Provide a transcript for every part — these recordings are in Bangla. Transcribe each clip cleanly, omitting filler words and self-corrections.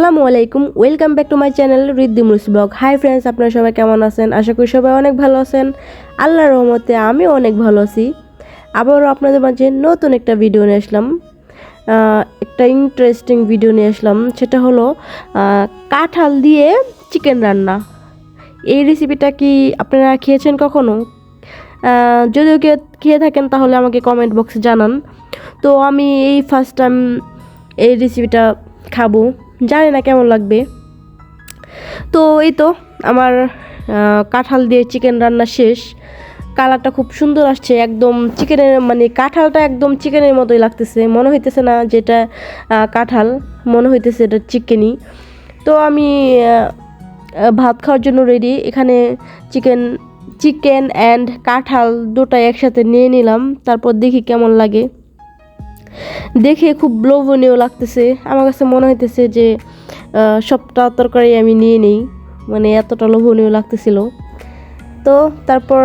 আসসালামু আলাইকুম, welcome back to my channel Riddhi Mursi blog. Hi friends, আপনারা সবাই কেমন আছেন? আশা করি সবাই অনেক ভালো আছেন। আল্লাহর রহমতে আমিও অনেক ভালো আছি। আবারও আপনাদের মাঝে নতুন একটা ভিডিও নিয়ে আসলাম, একটা ইন্টারেস্টিং ভিডিও নিয়ে আসলাম। সেটা হলো কাঁঠাল দিয়ে চিকেন রান্না। এই রেসিপিটা কি আপনারা খেয়েছেন কখনো? যদিও খেয়ে থাকেন তাহলে আমাকে কমেন্ট বক্সে জানান। তো আমি এই ফার্স্ট টাইম এই রেসিপিটা খাবো, জানি না কেমন লাগবে। তো এই তো আমার কাঁঠাল দিয়ে চিকেন রান্না শেষ। কালারটা খুব সুন্দর আসছে, একদম চিকেনের মানে কাঁঠালটা একদম চিকেনের মতোই লাগতেছে, মনে হইতেছে না যেটা কাঁঠাল, মনে হইতেছে এটা চিকেনই। তো আমি ভাত খাওয়ার জন্য রেডি। এখানে চিকেন অ্যান্ড কাঁঠাল দুটাই একসাথে নিয়ে নিলাম, তারপর দেখি কেমন লাগে। দেখে খুব লোভনীয় লাগতেছে, আমার কাছে মনে হইতেছে যে সবটা তরকারি আমি নিয়ে নিই, মানে এতটা লোভনীয় লাগতেছিল। তো তারপর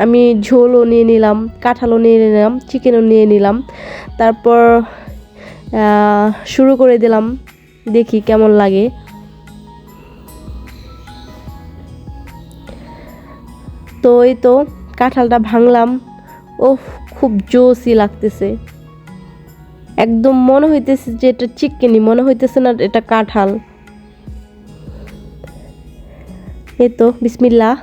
আমি ঝোলও নিয়ে নিলাম, কাঁঠালও নিয়ে নিলাম, চিকেনও নিয়ে নিলাম। তারপর শুরু করে দিলাম, দেখি কেমন লাগে। তো এই তো কাঁঠালটা ভাঙলাম, ও খুব জোসি লাগতেছে, একদম মনে হইতেছে যে এটা চিকেনই, মনে হইতেছে না এটা কাঁঠাল। এই তো বিসমিল্লাহ।